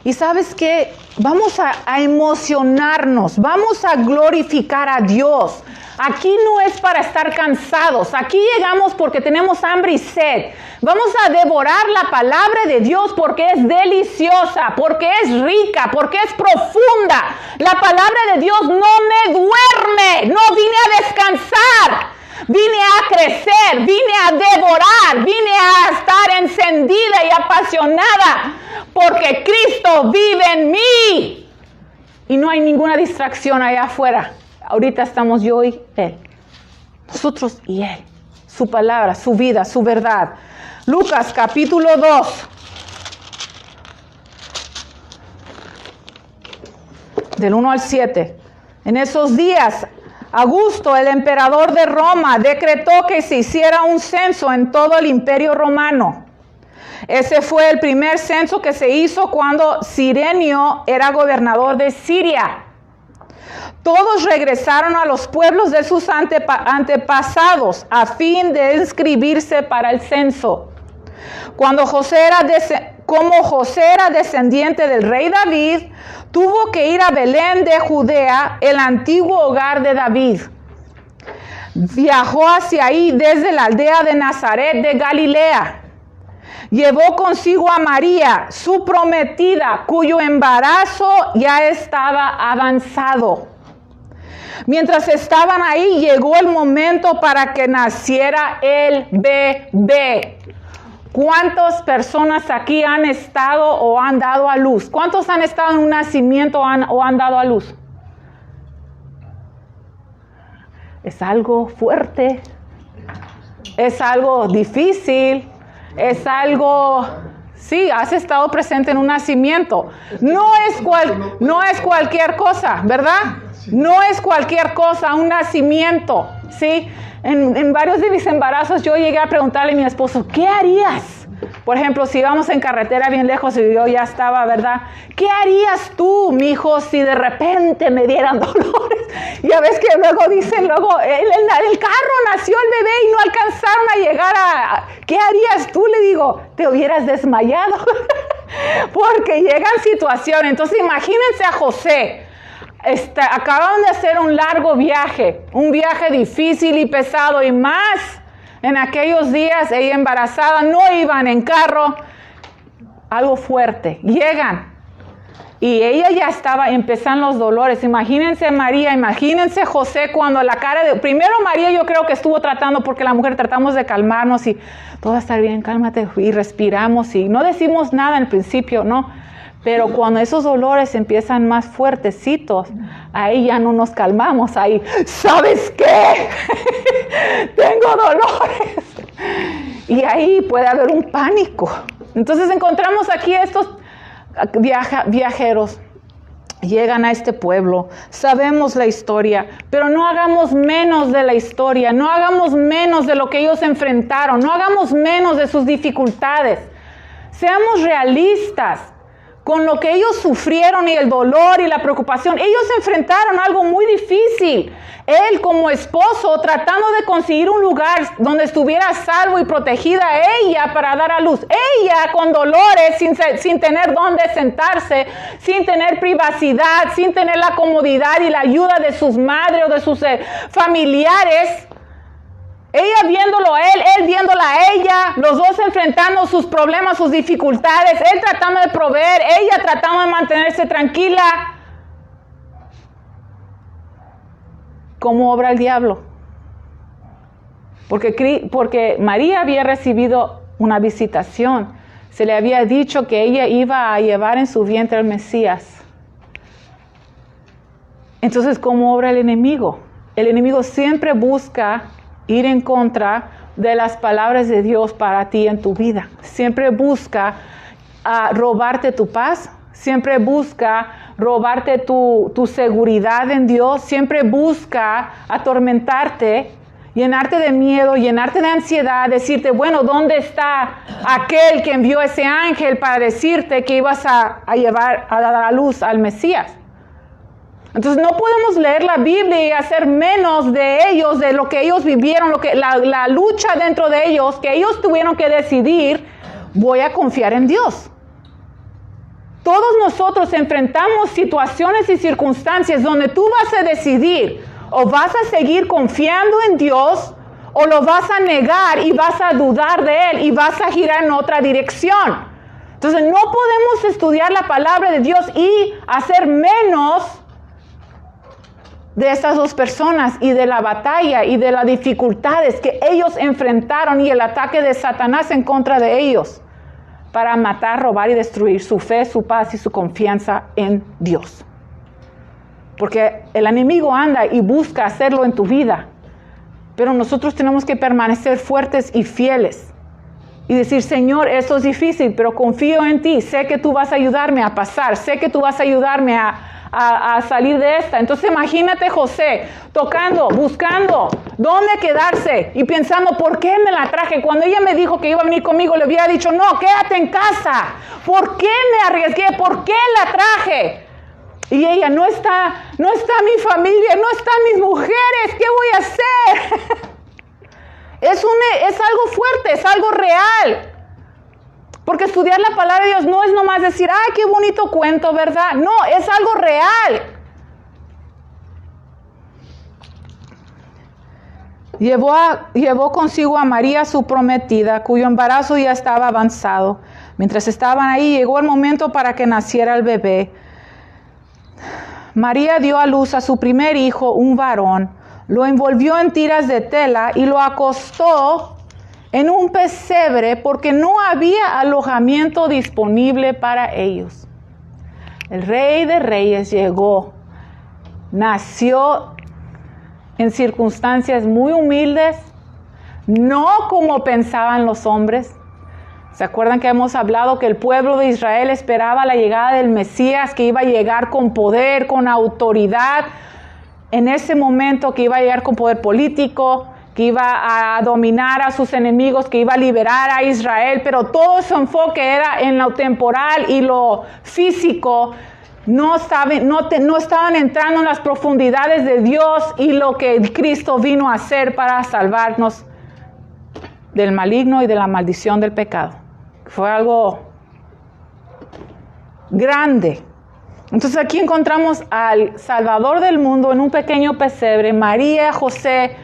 Y ¿sabes qué? Vamos a emocionarnos, vamos a glorificar a Dios. Aquí no es para estar cansados, aquí llegamos porque tenemos hambre y sed. Vamos a devorar la palabra de Dios porque es deliciosa, porque es rica, porque es profunda. La palabra de Dios no me duerme, no vine a descansar. Vine a crecer, vine a devorar, vine a estar encendida y apasionada porque Cristo vive en mí. Y no hay ninguna distracción allá afuera. Ahorita estamos yo y Él. Nosotros y Él. Su palabra, su vida, su verdad. Lucas capítulo 2. Del 1 al 7. En esos días, Augusto, el emperador de Roma, decretó que se hiciera un censo en todo el imperio romano. Ese fue el primer censo que se hizo cuando Cirenio era gobernador de Siria. Todos regresaron a los pueblos de sus antepasados a fin de inscribirse para el censo. Como José era descendiente del rey David, tuvo que ir a Belén de Judea, el antiguo hogar de David. Viajó hacia ahí desde la aldea de Nazaret de Galilea. Llevó consigo a María, su prometida, cuyo embarazo ya estaba avanzado. Mientras estaban ahí, llegó el momento para que naciera el bebé. ¿Cuántas personas aquí han estado o han dado a luz? ¿Cuántos han estado en un nacimiento o han dado a luz? Es algo fuerte, es algo difícil, es algo... Sí, has estado presente en un nacimiento. No es cualquier cosa, ¿verdad? No es cualquier cosa, un nacimiento, ¿sí? En varios de mis embarazos yo llegué a preguntarle a mi esposo, ¿qué harías? Por ejemplo, si íbamos en carretera bien lejos y yo ya estaba, ¿verdad? ¿Qué harías tú, mijo, si de repente me dieran dolores? Ya ves que luego dicen, el carro nació el bebé y no alcanzaron a llegar a... ¿Qué harías tú? Le digo, te hubieras desmayado. Porque llegan situaciones. Entonces imagínense a José. Acababan de hacer un largo viaje, un viaje difícil y pesado, y más en aquellos días, ella embarazada, no iban en carro, algo fuerte. Llegan y ella ya estaba, empezaron los dolores. Imagínense María, imagínense José cuando la cara de... Primero María yo creo que estuvo tratando, porque la mujer tratamos de calmarnos y todo va a estar bien, cálmate, y respiramos y no decimos nada en el principio, ¿no? Pero cuando esos dolores empiezan más fuertecitos, ahí ya no nos calmamos, ahí, ¿sabes qué? Tengo dolores. Y ahí puede haber un pánico. Entonces encontramos aquí estos viajeros. Llegan a este pueblo, sabemos la historia, pero no hagamos menos de la historia, no hagamos menos de lo que ellos enfrentaron, no hagamos menos de sus dificultades. Seamos realistas. Con lo que ellos sufrieron y el dolor y la preocupación, ellos enfrentaron algo muy difícil. Él como esposo tratando de conseguir un lugar donde estuviera salvo y protegida ella para dar a luz. Ella con dolores, sin tener dónde sentarse, sin tener privacidad, sin tener la comodidad y la ayuda de sus madres o de sus familiares. Ella viéndolo a él viéndola a ella, los dos enfrentando sus problemas, sus dificultades, él tratando de proveer, ella tratando de mantenerse tranquila. ¿Cómo obra el diablo? Porque María había recibido una visitación. Se le había dicho que ella iba a llevar en su vientre al Mesías. Entonces, ¿cómo obra el enemigo? El enemigo siempre busca ir en contra de las palabras de Dios para ti en tu vida. Siempre busca robarte tu paz, siempre busca robarte tu seguridad en Dios, siempre busca atormentarte, llenarte de miedo, llenarte de ansiedad, decirte, bueno, ¿dónde está aquel que envió ese ángel para decirte que ibas a llevar a dar a luz al Mesías? Entonces no podemos leer la Biblia y hacer menos de ellos, de lo que ellos vivieron, la lucha dentro de ellos, que ellos tuvieron que decidir, voy a confiar en Dios. Todos nosotros enfrentamos situaciones y circunstancias donde tú vas a decidir o vas a seguir confiando en Dios o lo vas a negar y vas a dudar de Él y vas a girar en otra dirección. Entonces no podemos estudiar la palabra de Dios y hacer menos de estas dos personas y de la batalla y de las dificultades que ellos enfrentaron y el ataque de Satanás en contra de ellos para matar, robar y destruir su fe, su paz y su confianza en Dios. Porque el enemigo anda y busca hacerlo en tu vida, pero nosotros tenemos que permanecer fuertes y fieles y decir, Señor, esto es difícil, pero confío en ti, sé que tú vas a ayudarme a pasar, sé que tú vas a ayudarme a salir de esta. Entonces imagínate José tocando, buscando dónde quedarse y pensando, ¿por qué me la traje? Cuando ella me dijo que iba a venir conmigo, le hubiera dicho, no, quédate en casa. ¿Por qué me arriesgué? ¿Por qué la traje? Y ella, no está mi familia, no están mis mujeres, ¿qué voy a hacer? Es algo fuerte, es algo real. Porque estudiar la palabra de Dios no es nomás decir, ay, qué bonito cuento, ¿verdad? No, es algo real. Llevó consigo a María, su prometida, cuyo embarazo ya estaba avanzado. Mientras estaban ahí, llegó el momento para que naciera el bebé. María dio a luz a su primer hijo, un varón. Lo envolvió en tiras de tela y lo acostó en un pesebre porque no había alojamiento disponible para ellos. El Rey de Reyes llegó, nació en circunstancias muy humildes, no como pensaban los hombres. ¿Se acuerdan que hemos hablado que el pueblo de Israel esperaba la llegada del Mesías, que iba a llegar con poder, con autoridad? En ese momento que iba a llegar con poder político, que iba a dominar a sus enemigos, que iba a liberar a Israel, pero todo su enfoque era en lo temporal y lo físico. No estaban entrando en las profundidades de Dios y lo que Cristo vino a hacer para salvarnos del maligno y de la maldición del pecado. Fue algo grande. Entonces aquí encontramos al Salvador del mundo en un pequeño pesebre, María, José,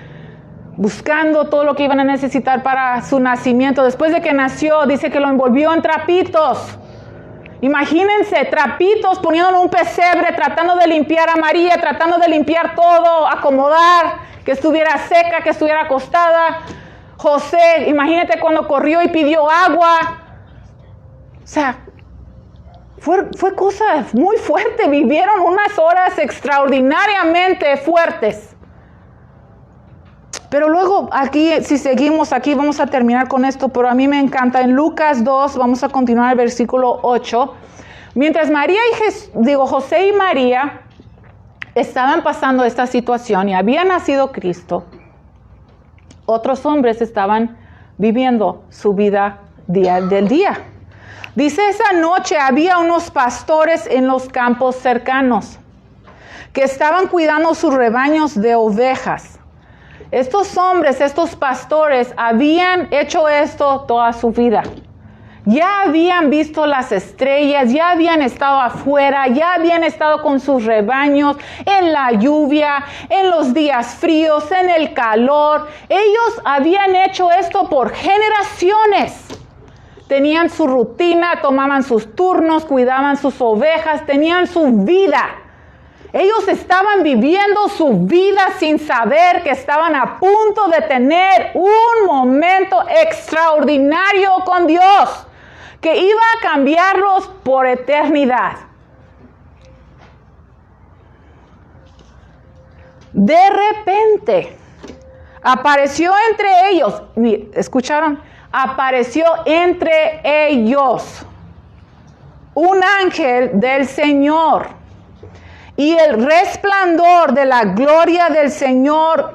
buscando todo lo que iban a necesitar para su nacimiento. Después de que nació, dice que lo envolvió en trapitos. Imagínense, trapitos, poniéndolo en un pesebre, tratando de limpiar a María, tratando de limpiar todo, acomodar, que estuviera seca, que estuviera acostada. José, imagínate cuando corrió y pidió agua. O sea, fue cosa muy fuerte. Vivieron unas horas extraordinariamente fuertes. Pero luego aquí, si seguimos aquí, vamos a terminar con esto, pero a mí me encanta. En Lucas 2, vamos a continuar el versículo 8. Mientras José y María estaban pasando esta situación y había nacido Cristo, otros hombres estaban viviendo su vida día del día. Dice, esa noche había unos pastores en los campos cercanos que estaban cuidando sus rebaños de ovejas. Estos hombres, estos pastores, habían hecho esto toda su vida. Ya habían visto las estrellas, ya habían estado afuera, ya habían estado con sus rebaños en la lluvia, en los días fríos, en el calor. Ellos habían hecho esto por generaciones. Tenían su rutina, tomaban sus turnos, cuidaban sus ovejas, tenían su vida. Ellos estaban viviendo su vida sin saber que estaban a punto de tener un momento extraordinario con Dios, que iba a cambiarlos por eternidad. De repente, apareció entre ellos, ¿escucharon? Apareció entre ellos un ángel del Señor. Y el resplandor de la gloria del Señor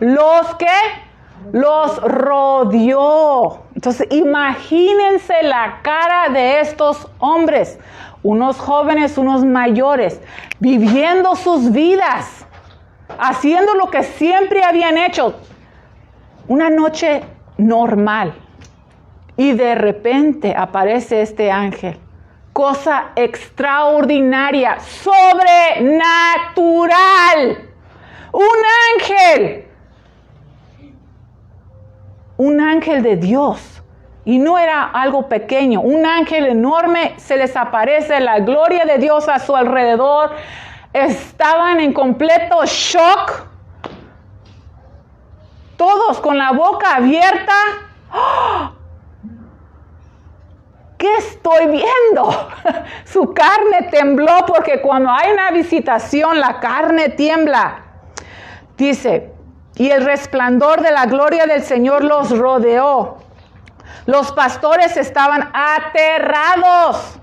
los rodeó. Entonces, imagínense la cara de estos hombres, unos jóvenes, unos mayores, viviendo sus vidas, haciendo lo que siempre habían hecho. Una noche normal. Y de repente aparece este ángel cosa extraordinaria, sobrenatural. Un ángel de Dios. Y no era algo pequeño, un ángel enorme se les aparece, la gloria de Dios a su alrededor. Estaban en completo shock. Todos con la boca abierta. ¡Oh! ¿Qué estoy viendo? Su carne tembló porque cuando hay una visitación la carne tiembla. Dice, y el resplandor de la gloria del Señor los rodeó. Los pastores estaban aterrados.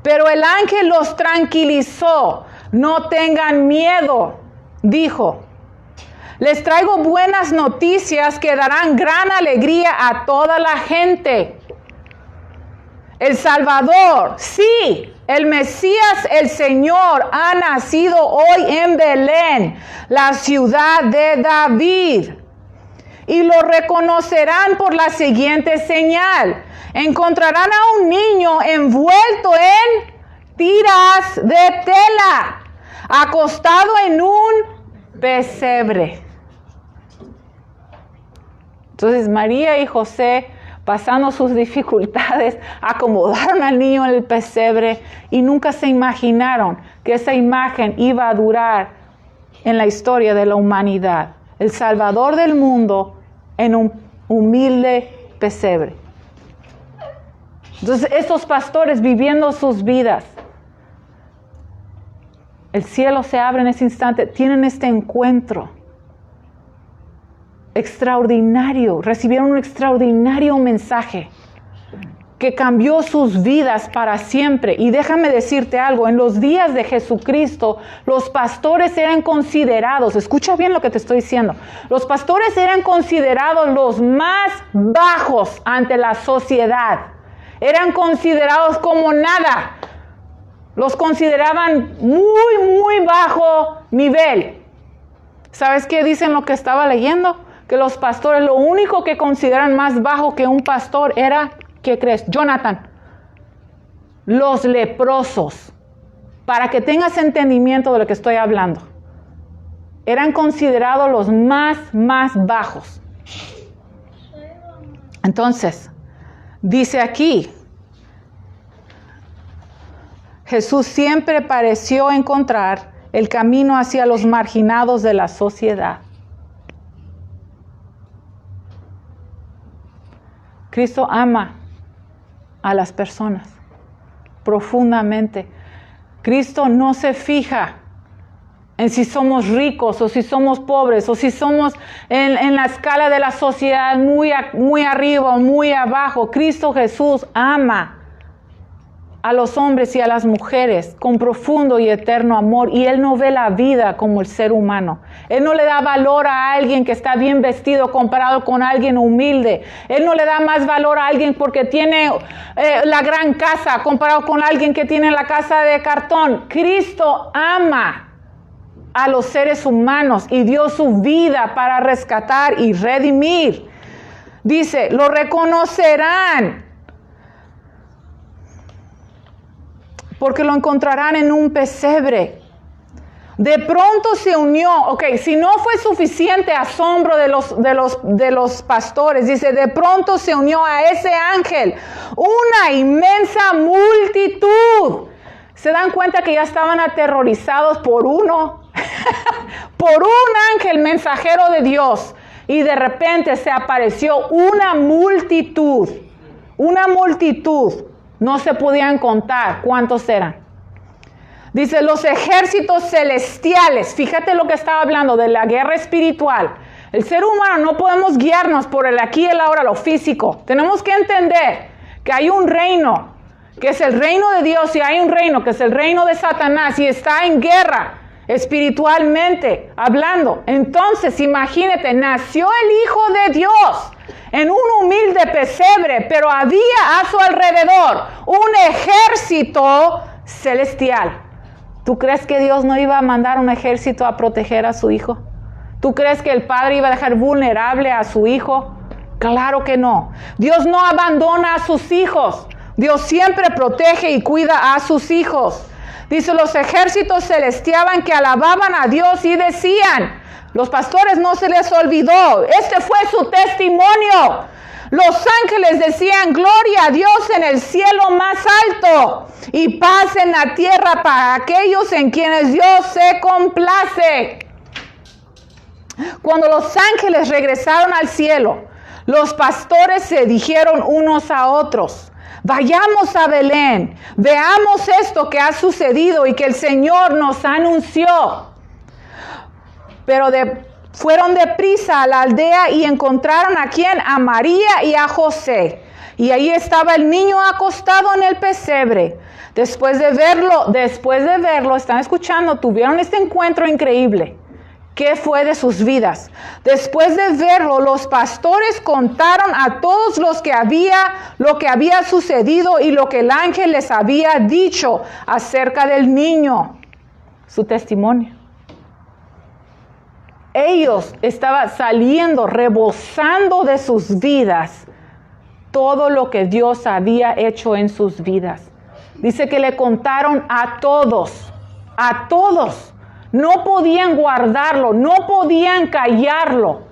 Pero el ángel los tranquilizó. No tengan miedo, dijo. Les traigo buenas noticias que darán gran alegría a toda la gente. El Salvador, sí, el Mesías, el Señor, ha nacido hoy en Belén, la ciudad de David. Y lo reconocerán por la siguiente señal. Encontrarán a un niño envuelto en tiras de tela, acostado en un pesebre. Entonces María y José, pasando sus dificultades, acomodaron al niño en el pesebre y nunca se imaginaron que esa imagen iba a durar en la historia de la humanidad. El Salvador del mundo en un humilde pesebre. Entonces, estos pastores viviendo sus vidas, el cielo se abre en ese instante, tienen este encuentro extraordinario, recibieron un extraordinario mensaje que cambió sus vidas para siempre. Y déjame decirte algo, en los días de Jesucristo, los pastores eran considerados, escucha bien lo que te estoy diciendo, los pastores eran considerados los más bajos ante la sociedad, eran considerados como nada, los consideraban muy bajo nivel. ¿Sabes qué dicen lo que estaba leyendo? Que los pastores, lo único que consideran más bajo que un pastor era, ¿qué crees? Jonathan, los leprosos. Para que tengas entendimiento de lo que estoy hablando. Eran considerados los más bajos. Entonces, dice aquí, Jesús siempre pareció encontrar el camino hacia los marginados de la sociedad. Cristo ama a las personas profundamente. Cristo no se fija en si somos ricos o si somos pobres o si somos en la escala de la sociedad muy arriba o muy abajo. Cristo Jesús ama a los hombres y a las mujeres con profundo y eterno amor, y Él no ve la vida como el ser humano. Él no le da valor a alguien que está bien vestido comparado con alguien humilde. Él no le da más valor a alguien porque tiene la gran casa comparado con alguien que tiene la casa de cartón. Cristo ama a los seres humanos y dio su vida para rescatar y redimir. Dice, lo reconocerán porque lo encontrarán en un pesebre. De pronto se unió, si no fue suficiente asombro de los pastores, dice, de pronto se unió a ese ángel una inmensa multitud. ¿Se dan cuenta que ya estaban aterrorizados por uno? Por un ángel mensajero de Dios. Y de repente se apareció una multitud. No se podían contar cuántos eran. Dice, los ejércitos celestiales. Fíjate lo que estaba hablando de la guerra espiritual. El ser humano no podemos guiarnos por el aquí y el ahora, lo físico. Tenemos que entender que hay un reino, que es el reino de Dios, y hay un reino, que es el reino de Satanás, y está en guerra espiritualmente hablando. Entonces, imagínate, nació el Hijo de Dios en un humilde pesebre, pero había a su alrededor un ejército celestial. ¿Tú crees que Dios no iba a mandar un ejército a proteger a su hijo? ¿Tú crees que el padre iba a dejar vulnerable a su hijo? Claro que no. Dios no abandona a sus hijos. Dios siempre protege y cuida a sus hijos. Dice, los ejércitos celestiales que alababan a Dios y decían, los pastores no se les olvidó, este fue su testimonio. Los ángeles decían, gloria a Dios en el cielo más alto y paz en la tierra para aquellos en quienes Dios se complace. Cuando los ángeles regresaron al cielo, los pastores se dijeron unos a otros, vayamos a Belén, veamos esto que ha sucedido y que el Señor nos anunció. Pero fueron deprisa a la aldea y encontraron ¿a quién? A María y a José. Y ahí estaba el niño acostado en el pesebre. Después de verlo, están escuchando, tuvieron este encuentro increíble. ¿Qué fue de sus vidas? Después de verlo, los pastores contaron a todos lo que había sucedido y lo que el ángel les había dicho acerca del niño. Su testimonio. Ellos estaban saliendo, rebosando de sus vidas todo lo que Dios había hecho en sus vidas. Dice que le contaron a todos. No podían guardarlo, no podían callarlo.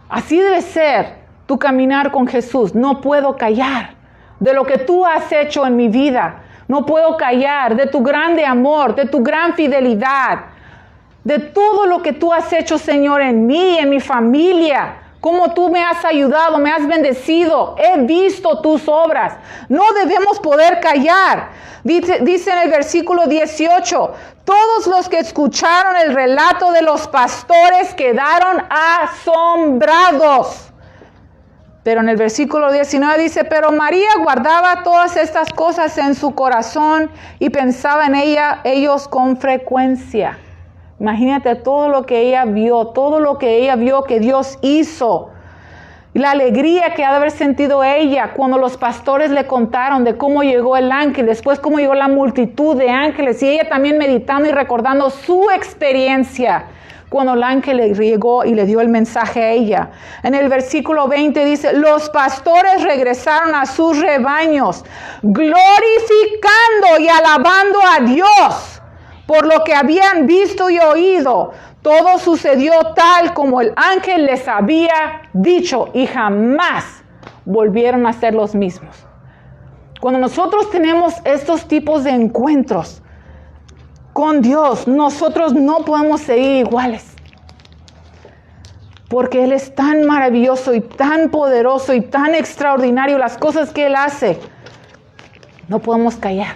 Así debe ser tu caminar con Jesús. No puedo callar de lo que tú has hecho en mi vida. No puedo callar de tu grande amor, de tu gran fidelidad, de todo lo que tú has hecho, Señor, en mí, en mi familia. Cómo tú me has ayudado, me has bendecido. He visto tus obras. No debemos poder callar. Dice en el versículo 18, todos los que escucharon el relato de los pastores quedaron asombrados. Pero en el versículo 19 dice, pero María guardaba todas estas cosas en su corazón y pensaba en ellos con frecuencia. Imagínate todo lo que ella vio que Dios hizo. Y la alegría que ha de haber sentido ella cuando los pastores le contaron de cómo llegó el ángel, después cómo llegó la multitud de ángeles, y ella también meditando y recordando su experiencia cuando el ángel le llegó y le dio el mensaje a ella. En el versículo 20 dice, los pastores regresaron a sus rebaños, glorificando y alabando a Dios por lo que habían visto y oído. Todo sucedió tal como el ángel les había dicho y jamás volvieron a ser los mismos. Cuando nosotros tenemos estos tipos de encuentros con Dios, nosotros no podemos seguir iguales. Porque Él es tan maravilloso y tan poderoso y tan extraordinario, las cosas que Él hace. No podemos callar.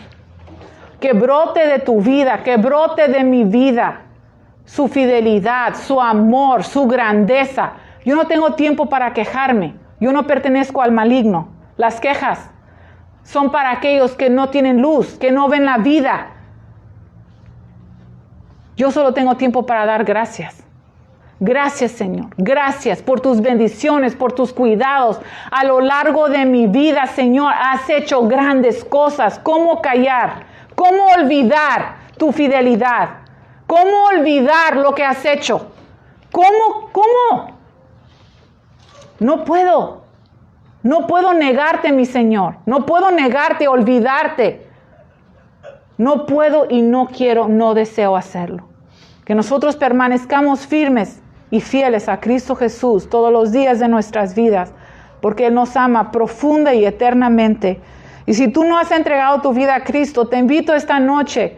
Que brote de tu vida, que brote de mi vida su fidelidad, su amor, su grandeza. Yo no tengo tiempo para quejarme. Yo no pertenezco al maligno. Las quejas son para aquellos que no tienen luz, que no ven la vida. Yo solo tengo tiempo para dar gracias. Gracias, Señor. Gracias por tus bendiciones, por tus cuidados. A lo largo de mi vida, Señor, has hecho grandes cosas. ¿Cómo callar? ¿Cómo olvidar tu fidelidad? ¿Cómo olvidar lo que has hecho? ¿Cómo? No puedo. No puedo negarte, mi Señor. No puedo negarte, olvidarte. No puedo y no quiero, no deseo hacerlo. Que nosotros permanezcamos firmes y fieles a Cristo Jesús todos los días de nuestras vidas, porque Él nos ama profunda y eternamente. Y si tú no has entregado tu vida a Cristo, te invito esta noche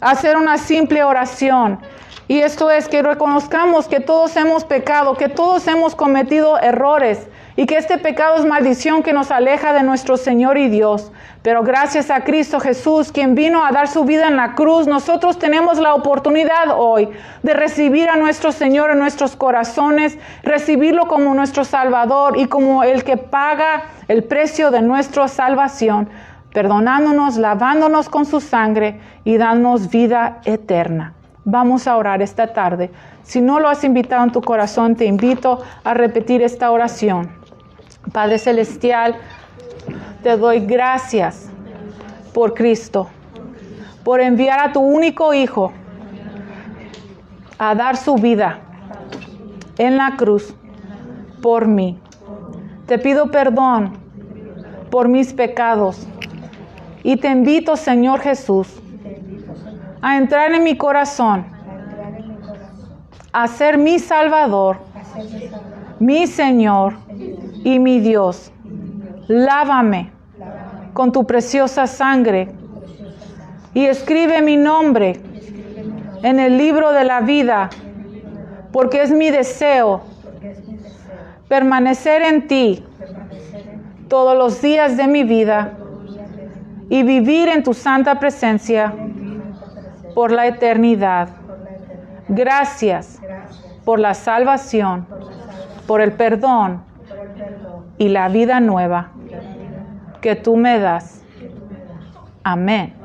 a hacer una simple oración. Y esto es que reconozcamos que todos hemos pecado, que todos hemos cometido errores y que este pecado es maldición que nos aleja de nuestro Señor y Dios. Pero gracias a Cristo Jesús, quien vino a dar su vida en la cruz, nosotros tenemos la oportunidad hoy de recibir a nuestro Señor en nuestros corazones, recibirlo como nuestro Salvador y como el que paga el precio de nuestra salvación, perdonándonos, lavándonos con su sangre y dándonos vida eterna. Vamos a orar esta tarde. Si no lo has invitado en tu corazón, te invito a repetir esta oración. Padre Celestial, te doy gracias por Cristo, por enviar a tu único Hijo a dar su vida en la cruz por mí. Te pido perdón por mis pecados. Y te invito, Señor Jesús, a entrar en mi corazón, a ser mi Salvador, mi Señor y mi Dios. Lávame con tu preciosa sangre y escribe mi nombre en el libro de la vida, porque es mi deseo permanecer en ti todos los días de mi vida y vivir en tu santa presencia por la eternidad. Gracias por la salvación, por el perdón y la vida nueva que tú me das. Amén.